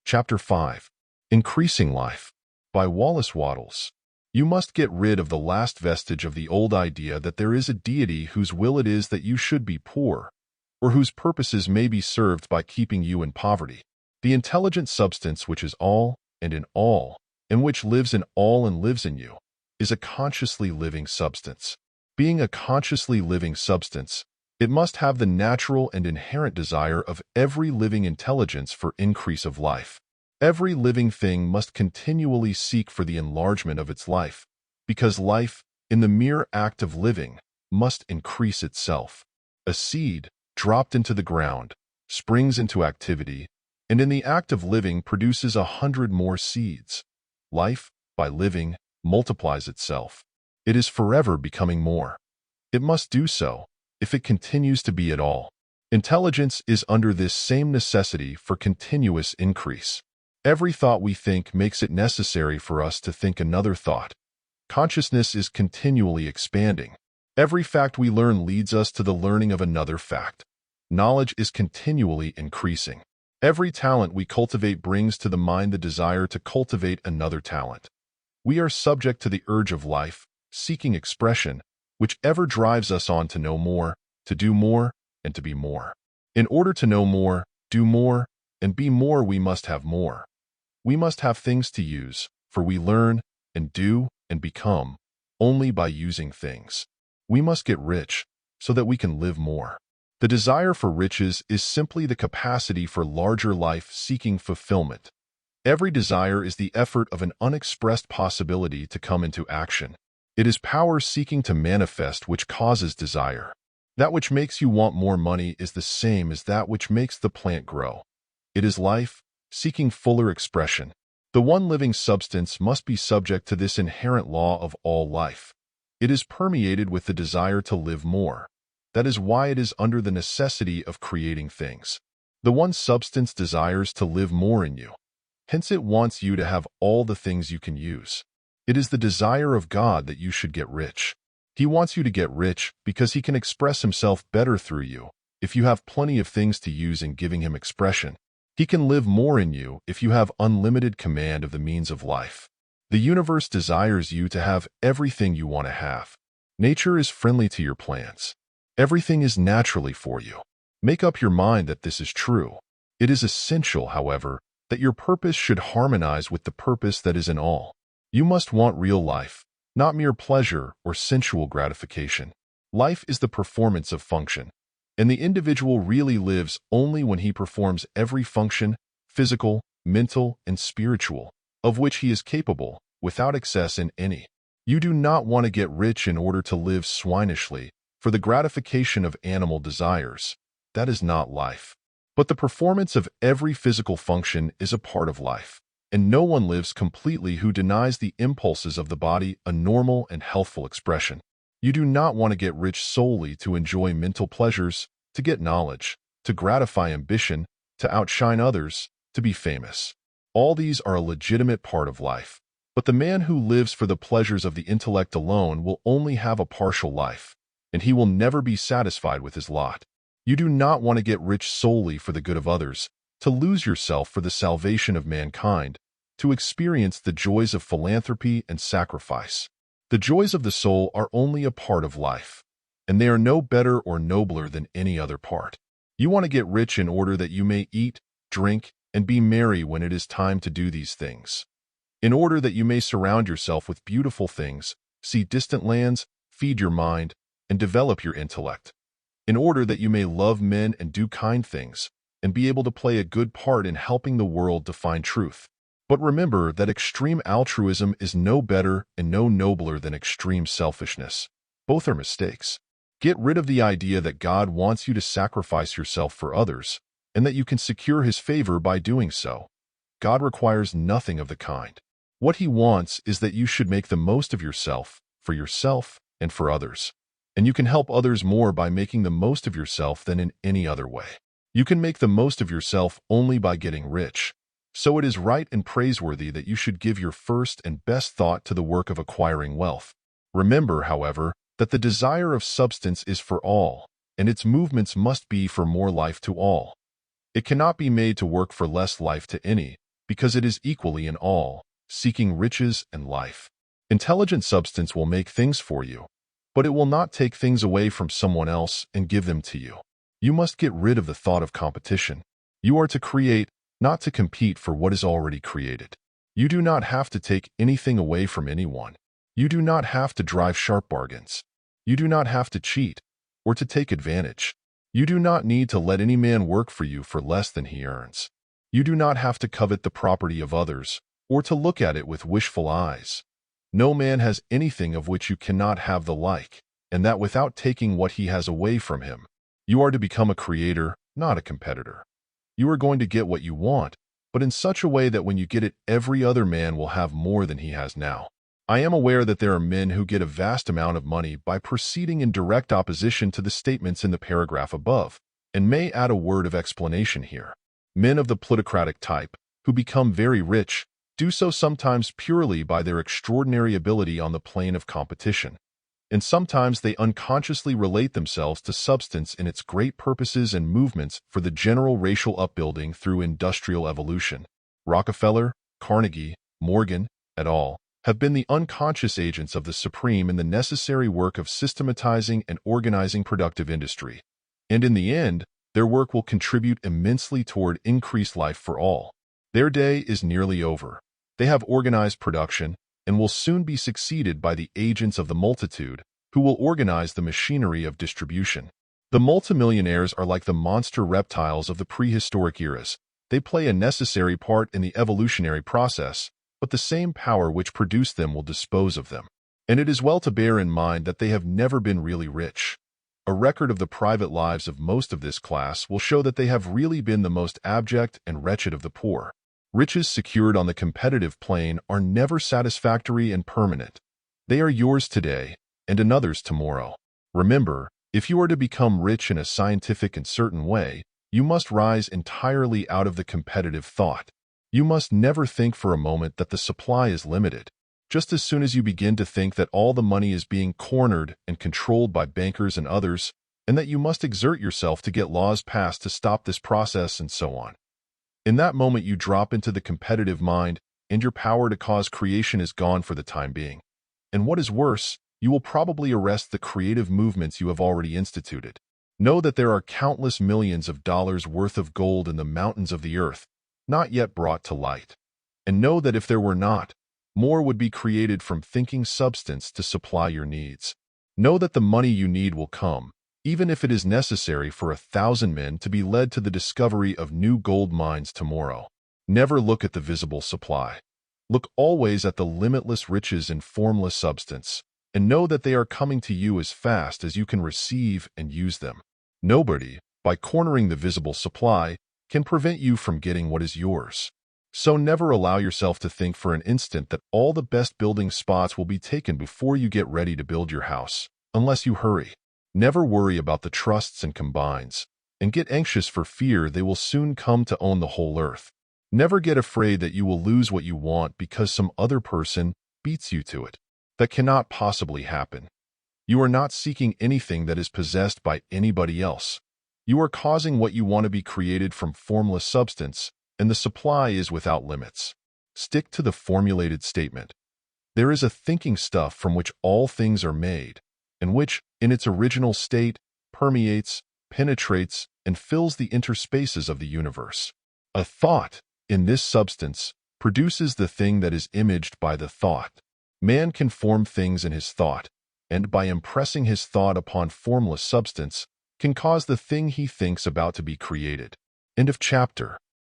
Chapter 5. Increasing Life. By Wallace Wattles. You must get rid of the last vestige of the old idea that there is a deity whose will it is that you should be poor, or whose purposes may be served by keeping you in poverty. The intelligent substance which is all and in all, and which lives in all and lives in you, is a consciously living substance. Being a consciously living substance, it must have the natural and inherent desire of every living intelligence for increase of life. Every living thing must continually seek for the enlargement of its life, because life, in the mere act of living, must increase itself. A seed, dropped into the ground, springs into activity, and in the act of living produces 100 more seeds. Life, by living, multiplies itself. It is forever becoming more. It must do so, if it continues to be at all. Intelligence is under this same necessity for continuous increase. Every thought we think makes it necessary for us to think another thought. Consciousness is continually expanding. Every fact we learn leads us to the learning of another fact. Knowledge is continually increasing. Every talent we cultivate brings to the mind the desire to cultivate another talent. We are subject to the urge of life, seeking expression, which ever drives us on to know more, to do more, and to be more. In order to know more, do more, and be more, we must have more. We must have things to use, for we learn, and do, and become, only by using things. We must get rich, so that we can live more. The desire for riches is simply the capacity for larger life seeking fulfillment. Every desire is the effort of an unexpressed possibility to come into action. It is power seeking to manifest which causes desire. That which makes you want more money is the same as that which makes the plant grow. It is life, seeking fuller expression. The one living substance must be subject to this inherent law of all life. It is permeated with the desire to live more. That is why it is under the necessity of creating things. The one substance desires to live more in you. Hence it wants you to have all the things you can use. It is the desire of God that you should get rich. He wants you to get rich because he can express himself better through you if you have plenty of things to use in giving him expression. He can live more in you if you have unlimited command of the means of life. The universe desires you to have everything you want to have. Nature is friendly to your plans. Everything is naturally for you. Make up your mind that this is true. It is essential, however, that your purpose should harmonize with the purpose that is in all. You must want real life, not mere pleasure or sensual gratification. Life is the performance of function, and the individual really lives only when he performs every function, physical, mental, and spiritual, of which he is capable, without excess in any. You do not want to get rich in order to live swinishly, for the gratification of animal desires. That is not life. But the performance of every physical function is a part of life, and no one lives completely who denies the impulses of the body a normal and healthful expression. You do not want to get rich solely to enjoy mental pleasures, to get knowledge, to gratify ambition, to outshine others, to be famous. All these are a legitimate part of life, but the man who lives for the pleasures of the intellect alone will only have a partial life, and he will never be satisfied with his lot. You do not want to get rich solely for the good of others, to lose yourself for the salvation of mankind, to experience the joys of philanthropy and sacrifice. The joys of the soul are only a part of life, and they are no better or nobler than any other part. You want to get rich in order that you may eat, drink, and be merry when it is time to do these things. In order that you may surround yourself with beautiful things, see distant lands, feed your mind, and develop your intellect. In order that you may love men and do kind things, and be able to play a good part in helping the world to find truth. But remember that extreme altruism is no better and no nobler than extreme selfishness. Both are mistakes. Get rid of the idea that God wants you to sacrifice yourself for others, and that you can secure his favor by doing so. God requires nothing of the kind. What he wants is that you should make the most of yourself, for yourself and for others. And you can help others more by making the most of yourself than in any other way. You can make the most of yourself only by getting rich. So it is right and praiseworthy that you should give your first and best thought to the work of acquiring wealth. Remember, however, that the desire of substance is for all, and its movements must be for more life to all. It cannot be made to work for less life to any, because it is equally in all, seeking riches and life. Intelligent substance will make things for you, but it will not take things away from someone else and give them to you. You must get rid of the thought of competition. You are to create, not to compete for what is already created. You do not have to take anything away from anyone. You do not have to drive sharp bargains. You do not have to cheat or to take advantage. You do not need to let any man work for you for less than he earns. You do not have to covet the property of others or to look at it with wishful eyes. No man has anything of which you cannot have the like, and that without taking what he has away from him. You are to become a creator, not a competitor. You are going to get what you want, but in such a way that when you get it, every other man will have more than he has now. I am aware that there are men who get a vast amount of money by proceeding in direct opposition to the statements in the paragraph above, and may add a word of explanation here. Men of the plutocratic type, who become very rich, do so sometimes purely by their extraordinary ability on the plane of competition, and sometimes they unconsciously relate themselves to substance in its great purposes and movements for the general racial upbuilding through industrial evolution. Rockefeller, Carnegie, Morgan, et al. Have been the unconscious agents of the supreme in the necessary work of systematizing and organizing productive industry, and in the end, their work will contribute immensely toward increased life for all. Their day is nearly over. They have organized production and will soon be succeeded by the agents of the multitude, who will organize the machinery of distribution. The multimillionaires are like the monster reptiles of the prehistoric eras. They play a necessary part in the evolutionary process, but the same power which produced them will dispose of them. And it is well to bear in mind that they have never been really rich. A record of the private lives of most of this class will show that they have really been the most abject and wretched of the poor. Riches secured on the competitive plane are never satisfactory and permanent. They are yours today and another's tomorrow. Remember, if you are to become rich in a scientific and certain way, you must rise entirely out of the competitive thought. You must never think for a moment that the supply is limited. Just as soon as you begin to think that all the money is being cornered and controlled by bankers and others, and that you must exert yourself to get laws passed to stop this process and so on, in that moment you drop into the competitive mind, and your power to cause creation is gone for the time being. And what is worse, you will probably arrest the creative movements you have already instituted. Know that there are countless millions of dollars worth of gold in the mountains of the earth, not yet brought to light. And know that if there were not, more would be created from thinking substance to supply your needs. Know that the money you need will come, even if it is necessary for 1,000 men to be led to the discovery of new gold mines tomorrow. Never look at the visible supply. Look always at the limitless riches in formless substance, and know that they are coming to you as fast as you can receive and use them. Nobody, by cornering the visible supply, can prevent you from getting what is yours. So never allow yourself to think for an instant that all the best building spots will be taken before you get ready to build your house, unless you hurry. Never worry about the trusts and combines, and get anxious for fear they will soon come to own the whole earth. Never get afraid that you will lose what you want because some other person beats you to it. That cannot possibly happen. You are not seeking anything that is possessed by anybody else. You are causing what you want to be created from formless substance, and the supply is without limits. Stick to the formulated statement. There is a thinking stuff from which all things are made, and which, in its original state, permeates, penetrates, and fills the interspaces of the universe. A thought, in this substance, produces the thing that is imaged by the thought. Man can form things in his thought, and by impressing his thought upon formless substance, can cause the thing he thinks about to be created. End of chapter.